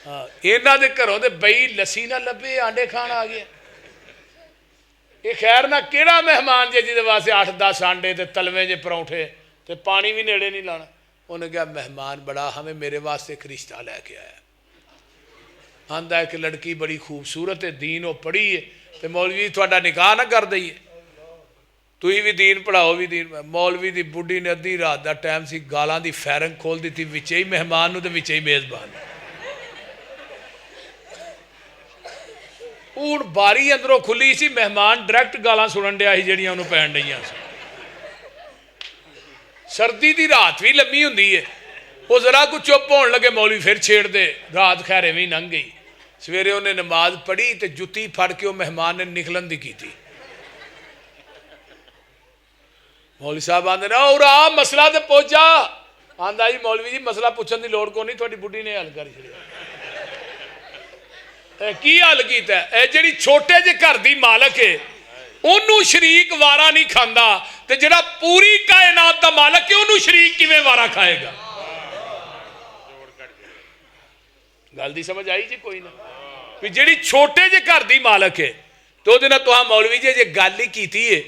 ہاں انہاں دے گھروں تے بئی لسی نہ لبے آنڈے کھان آ گیا. یہ خیر نہ کیڑا مہمان جے جی واسطے 8-10 آنڈے تے تلویں جے پرونٹھے تے پانی بھی نیڑے نہیں لانا. انہیں کہا مہمان بڑا ہمیں میرے واسطے ایک رشتہ لے کے آیا. آندا ایک لڑکی بڑی خوبصورت ہے, دین وہ پڑھی ہے تے مولوی تھوڑا نکاح نہ کر دئیے, تھی بھی دین پڑھاؤ بھی دین. مولوی دی بڈھی نے ادھی رات دا ٹائم سی گالاں دی فیرنگ کھول دیتی وچے ہی مہمان نو تے وچے ہی میزبان. ہوں باری اندروں کھلی سی, مہمان ڈائریکٹ گالاں سنن ڈیا سی جہاں انہوں پہن ڈیاں سی. سردی دی رات بھی لمبی ہوندی ہے, وہ ذرا کچھ چپ ہون لگے مولوی پھر چھیڑ دے, رات خیر ایویں لنਘ گئی. سویرے انہیں نماز پڑھی تے جتی پھڑ کے وہ مہمان نے نکلن دی کی تھی. مولوی صاحب آندے نا اور آ مسئلہ تے پہنچا. آندا جی مولوی جی مسئلہ پوچھن دی لوڑ کو نہیں, تھوڑی بڈھی نے حل کر چھڑیا. کی حل کیتا ہے؟ اے جڑی چھوٹے جے گھر دی مالک ہے انہوں شریک وارا نہیں کھاندا تے جڑا پوری کائنات دا مالک ہے انہوں شریک کیویں وارا کھائے گا؟ گل دی سمجھ آئی جی کوئی نہ. جڑی چھوٹے جے گھر دی مالک ہے تو دے نال تہاں مولوی جے گل ہی کیتی ہے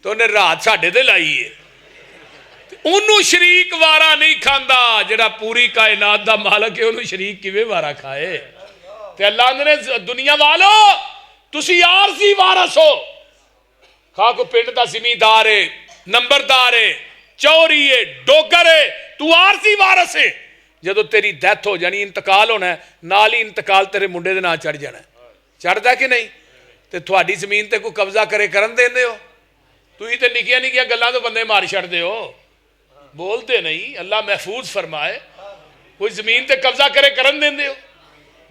تو انہیں رات ساڈے تے لائی ہے. انہوں شریک وارا نہیں کھاندا جڑا پوری کائنات دا مالک ہے انہوں شریک کیویں وارا کھائے. تے اللہ نے دنیا والو تسی عارضی وارث ہو. کھا کو پنڈ دا زمیندار ہے, نمبردار ہے, چوری ہے, ڈوگر ہے, تو عارضی وارث ہے. جدو تیری ڈیتھ ہو جانی انتقال ہونا ہے نال ہی انتقال تیرے منڈے دے نام چڑھ جانا ہے. چڑھدا ہے کہ نہیں؟ تے تھوڑی زمین تے کوئی قبضہ کرے کرن دیندے ہو؟ تسی تے نکیاں نکیاں گلاں تو بندے مار چھڑدے ہو, بولتے نہیں. اللہ محفوظ فرمائے. کوئی زمین تے قبضہ کرے کرن دیندے ہو؟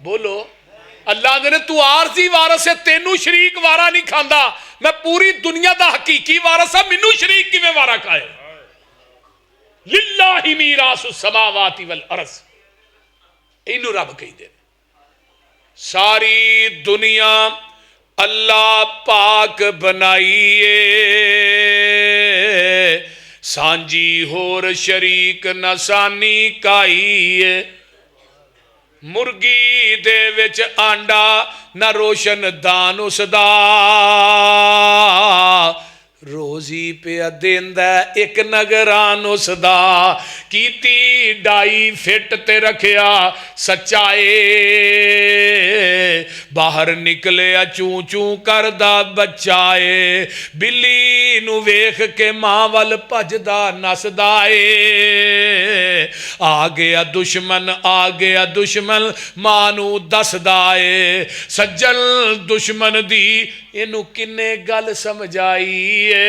بولو. اللہ نے تو عارضی وارث ہے, تینوں شریک وارا نہیں کھاندا. میں پوری دنیا دا حقیقی وارث ہاں, مینوں شریک کیویں وارا کھائے؟ للہ میراث السماوات والارض, اینو رب کہی دے. ساری دنیا اللہ پاک بنائیے, سانجی ہور شریک نہ سانی کائیے. مرگی دے وچ آنڈا نہ روشن دان اس دا, روزی پہ دیندا ایک نگران اس دا. کیتی ڈائی فٹ تے رکھیا سچائے, باہر نکلیا چوں چوں کردا بچائے. بلی نو ویکھ کے ماں ول بھجدا نسدا اے, آ گیا دشمن ماں نو دسدا اے. سجن دشمن دی اینو کنے گل سمجھائی اے.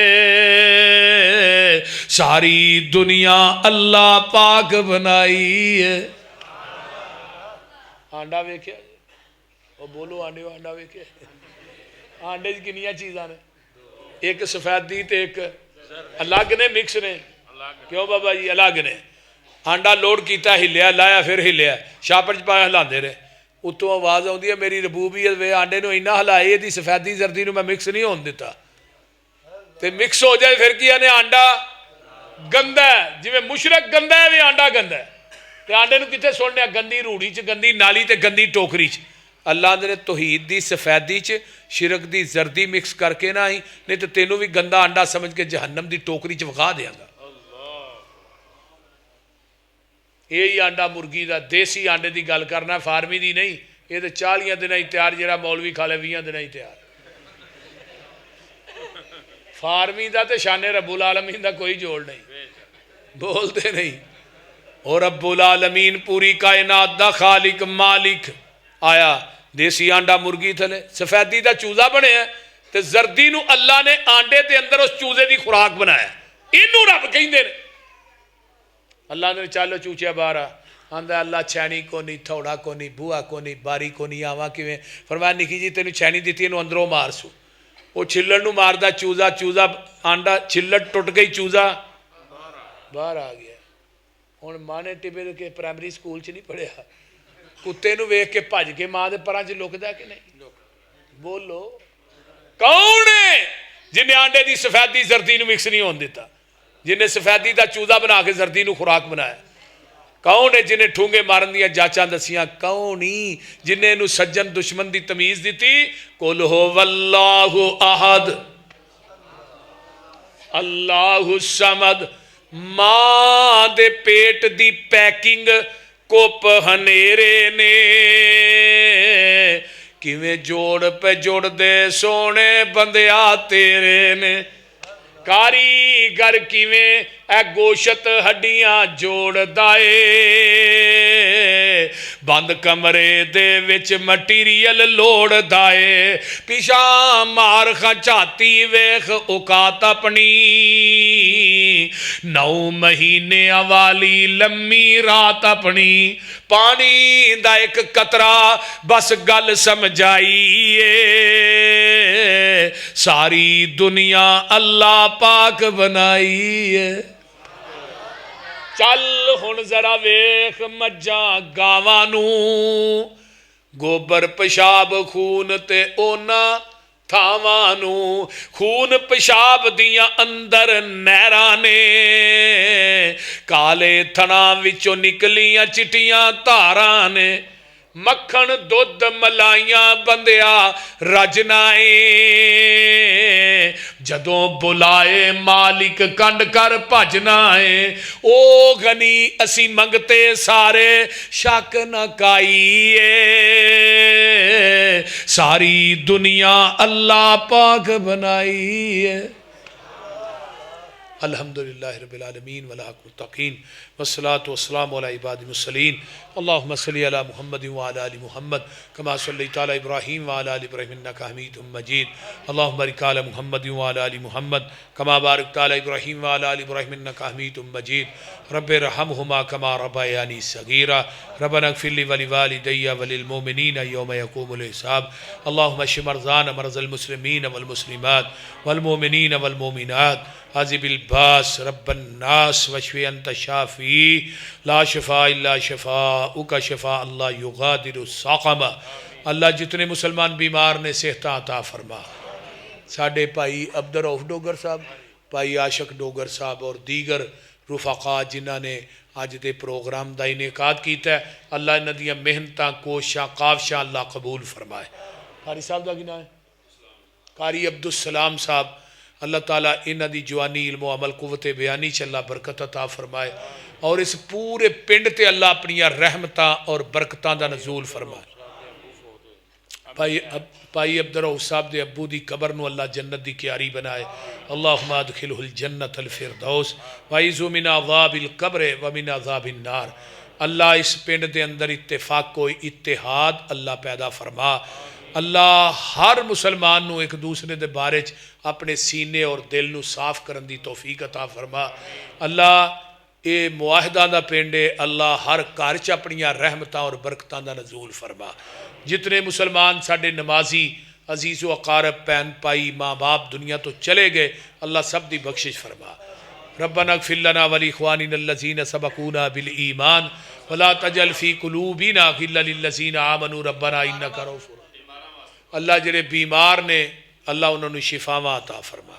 ساری دنیا اللہ پاک بنائی ہے. آنڈا ویکھیا وہ بولو آنڈا ویکھیا. آنڈے کنیاں چیزاں نے, ایک سفیدی تے ایک الگ نے, مکس نے. کیوں بابا جی الگ نے؟ آنڈا لوڈ کیتا ہلیا, لایا پھر ہلیا, شاپر چ پایا ہلاندے رہے. اتوں آواز آتی ہے میری ربوبیت وے آنڈے نو اینا ہلائے دی سفیدی زردی نو میں مکس نہیں ہون دیتا. تے مکس ہو جائے پھر کیا نے آنڈا گندا ہے، جی میں مشرک گندا ہے بھی آنڈا گندا ہے، تے آنڈے نو کتے سوڑنے گندی روڑی چ گندی نالی تے گندی ٹوکری چ. اللہ نے توحید دی سفیدی چ شرک دی زردی مکس کر کے نہ ہی، نہیں تو تینوں بھی گندا آنڈا سمجھ کے جہنم دی ٹوکری چ وقا دیا گا. یہی آنڈا مرغی دا دیسی آنڈے دی گل کرنا، فارمی دی نہیں. یہ تو 40 دن ہی تیار، جڑا مولوی کھا لے 20 دن ہی تیار. فارمی دا تے شان رب العالمین دا کوئی جوڑ نہیں، بولتے نہیں. اور رب العالمین پوری کائنات دا خالق مالک آیا دیسی آنڈا مرغی تھلے سفیدی دا چوزا بنے ہے، تے زردی نو اللہ نے آنڈے دے اندر اس چوزے دی خوراک بنایا. اینو رب کہندے نے. اللہ نے چالو چوچیا بارا آندا اللہ چھینی کو نہیں، تھوڑا کو نہیں، بوا کو نہیں، باری کو نہیں، آواں کیویں؟ فرمایا نکی جی تینوں چھینی دیتی ہے اندروں مار سو. وہ چھلڑ نو ماردا چوزا، چوزا آنڈا چھلڑ ٹوٹ گئی، چوزا باہر آ گیا. ہن ماں نے ٹبے کے پرائمری سکول چ نہیں پڑھیا، کتے نو ویکھ کے بھج کے ماں دے پراں چ لکدا کہ نہیں؟ بولو کون ہے جن نے آنڈے دی سفیدی زردی نو مکس نہیں ہون دیتا، جن نے سفیدی دا چوزا بنا کے زردی نو خوراک بنایا؟ کون ہے جن نے ٹھونگے مارن دیا جاچاں دسیاں؟ کون ہی جن نے انہوں سجن دشمن دی تمیز دیتی؟ قل ہو واللہ احد اللہ الصمد. ماں دے پیٹ دی پیکنگ کپ ہنیرے نے کیویں جوڑ پہ جوڑ دے سونے بندیا تیرے نے. کاریگر کیویں اے گوشت ہڈیاں جوڑ دائے، بند کمرے دے وچ مٹیریل لوڑ دائے. پیشاں مار خچاتی ویخ اوقات اپنی، 9 مہینے والی لمی رات اپنی. پانی دا ایک قطرہ بس گل سمجھائیے، ساری دنیا اللہ پاک بنائی ہے. چل ہن ذرا ویخ مجھاں گاواں نو، گوبر پیشاب خون تے اونا تھاواں نو. خون پیشاب دیاں اندر نہراں نے، کالے تھڑاں وچوں نکلیاں چٹیاں تاراں نے. مکھن دودھ ملائیاں بندیا رجنائے، جدوں بلائے مالک کنڈ کر بھجنا ہے. او غنی اسی منگتے سارے شک نہ کائیے، ساری دنیا اللہ پاک بنائی ہے. الحمدللہ رب العالمین والعاقبۃ للمتقین والصلاة والسلام علی عباد المرسلین. اللہم صلی علی محمد وعلی آل محمد کما صلیت علی ابراہیم وعلی آل ابراہیم انک حمید مجید. اللہم بارک علی محمد وعلی آل محمد کما بارکت علی ابراہیم وعلی آل ابراہیم انک حمید مجید. رب ارحمہما کما ربیانی صغیرا. ربنا اغفر لی ولوالدی وللمؤمنین یوم یقوم الحساب. اللہم اشف مرضانا مرضى المسلمین والمسلمات والمؤمنین والمؤمنات. عذب الباس رب الناس واشفی انت شافی لا شفاء الا شفاءک شفاء اللہ یغادر سقما. اللہ جتنے مسلمان بیمار نے صحت عطا فرما. ساڑھے بھائی عبدالرؤف ڈوگر صاحب، بھائی عاشق ڈوگر صاحب اور دیگر رفقا جنہاں نے آج دے پروگرام دا انعقاد کیتا ہے، اللہ انہاں دیاں محنتاں کوشاں کاوشاں اللہ قبول فرمائے. قاری صاحب دا گناہ ہے قاری عبدالسلام صاحب، اللہ تعالیٰ انہاں دی جوانی علم و عمل قوت بیانی چ اللہ برکت عطا فرمائے، اور اس پورے پنڈ تے اللہ اپنی رحمتاں اور برکتاں دا نزول فرمائے. بھائی عبدالرؤف صاحب دے ابو دی قبر نو اللہ جنت دی کیاری بنائے. اللہم ادخلہ الجنت الفردوس وعیذہ من عذاب القبر ومن عذاب النار. اللہ اس پنڈ دے اندر اتفاق و اتحاد اللہ پیدا فرما. اللہ ہر مسلمان نو ایک دوسرے دے بارے اپنے سینے اور دل نو صاف کرن دی توفیق عطا فرما. اللہ اے معاہدہ دا پنڈے، اللہ ہر گھر چ اپنی رحمتاں اور برکتاں دا نزول فرما. جتنے مسلمان ساڈے نمازی عزیز و اقارب بہن بھائی ماں باپ دنیا تو چلے گئے، اللہ سب دی بخشش فرما. ربنا اغفر لنا ولاخواننا الذین سبقونا بالایمان ولا تجعل فی قلوبنا غلا للذین آمنوا ربنا انک رؤوف. اللہ جڑے بیمار نے اللہ انہوں نے شفاواں عطا فرما.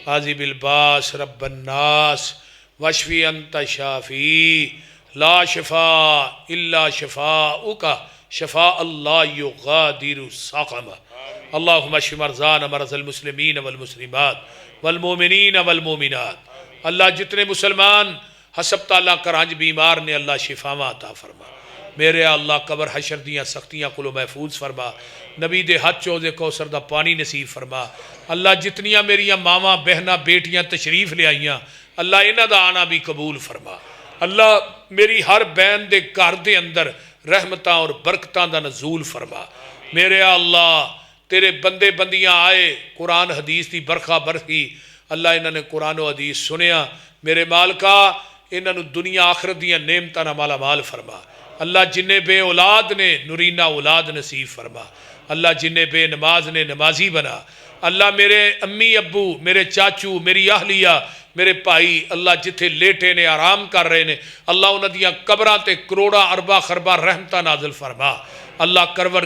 عازب الباس رب الناس واشفی انت شافی لا شفاء الا شفاؤک شفاء اللہ یغادر سقما اللہم اشف مرضانا مرض المسلمین والمسلمات والمومنین والمومنات۔ اللہ جتنے مسلمان ہسپتالاں کرانج بیمار نے اللہ شفاواں عطا فرما۔ میرے اللہ قبر حشر دیاں سختیاں کو محفوظ فرما، نبی دے ہاتھ چوزے کوثر دا پانی نصیب فرما۔ اللہ جتنیاں میریاں ماواں بہناں بیٹیاں تشریف لے آئیاں اللہ انہاں دا آنا بھی قبول فرما۔ اللہ میری ہر بہن دے گھر دے اندر رحمتاں اور برکتاں دا نزول فرما۔ میرے اللہ تیرے بندے بندیاں آئے قرآن حدیث دی برخا برخی، اللہ انہاں نے قرآن و حدیث سنیا۔ میرے مالکا انہاں نو دنیا آخرت دیاں نعمتاں نال مالا مال فرما۔ اللہ جنہیں بے اولاد نے نورینہ اولاد نصیب فرما۔ اللہ جنہیں بے نماز نے نمازی بنا۔ اللہ میرے امی ابو، میرے چاچو، میری اہلیہ، میرے بھائی اللہ جتھے لیٹے نے آرام کر رہے نے اللہ انہاں دیاں قبراں تے کروڑا اربا خربا رحمتاں نازل فرما۔ اللہ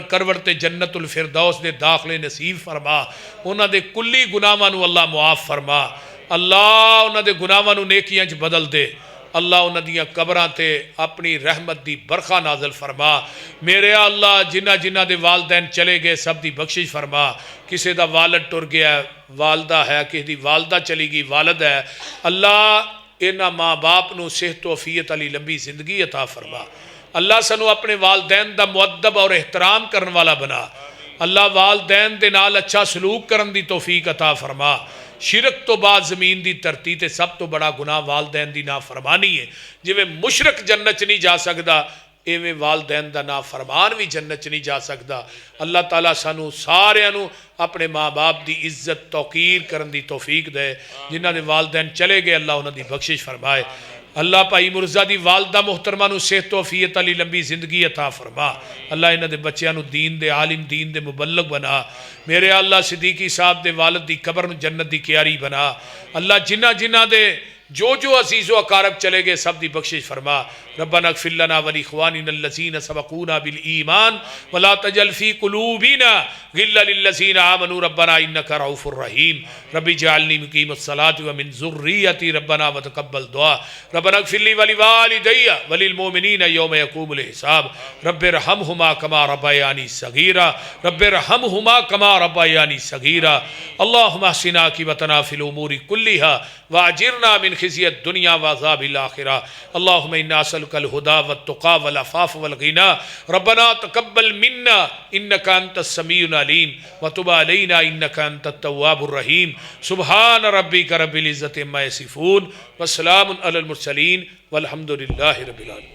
کرور تے جنت الفردوس دے داخلے نصیب فرما۔ انہاں دے کلی گناہاں نو اللہ معاف فرما۔ اللہ انہاں دے گناہاں نو نیکیاں چ بدل دے۔ اللہ انہاں دیاں قبراں تے اپنی رحمت دی برخا نازل فرما۔ میرے اللہ جنہ دے والدین چلے گئے سب دی بخشش فرما۔ کسے دا والد ٹر گیا ہے، والدہ ہے، کسی دی والدہ چلی گئی، والد ہے، اللہ انہاں ماں باپ نو صحت و عافیت علی لمبی زندگی عطا فرما۔ اللہ سنو اپنے والدین دا مؤدب اور احترام کرن والا بنا۔ اللہ والدین دے نال اچھا سلوک کرن دی توفیق عطا فرما۔ شرک تو بعد زمین دی دھرتی تے سب تو بڑا گناہ والدین دی نافرمانی ہے۔ جویں مشرک جنت چ نہیں جا سکدا ایویں والدین دا نافرمان بھی جنت چ نہیں جا سکدا۔ اللہ تعالیٰ سانو سارے نو اپنے ماں باپ دی عزت توقیر کرن دی توفیق دے۔ جنہاں دے والدین چلے گئے اللہ انہاں دی بخشش فرمائے۔ اللہ بھائی مرزا دی والدہ محترمہ نو صحت و عافیت علی لمبی زندگی عطا فرما۔ اللہ انہاں دے بچیاں نو دین دے عالم دین دے مبلغ بنا۔ میرے اللہ صدیقی صاحب دے والد دی قبر نو جنت دی کیاری بنا۔ اللہ جنہ دے جو عزیز و اقارب چلے گئے سب دی بخشش فرما۔ ربنا اغفر لنا ولاخواننا الذین سبقونا بالایمان ولا تجعل فی قلوبنا غلا للذین آمنوا ربنا انک رؤوف رحیم۔ رب اجعلنی مقیم الصلاۃ ومن ذریتی ربنا وتقبل دعا۔ ربنا اغفر لی ولوالدی وللمؤمنین یوم یقوم الحساب۔ رب ارحمہما کما ربیانی صغیرا رب ارحمہما کما ربیانی صغیرا۔ اللہم احسن عاقبتنا فی الامور کلھا واجرنا من خزي الدنيا وعذاب الآخرة۔ اللهم إنا نسألك الهدى والتقى والعفاف والغنى ربنا تقبل منا إنك أنت السميع العليم وتب علينا إنك أنت التواب الرحيم۔ سبحان ربك رب العزة عما يصفون وسلام على المرسلين والحمد لله رب العالمين۔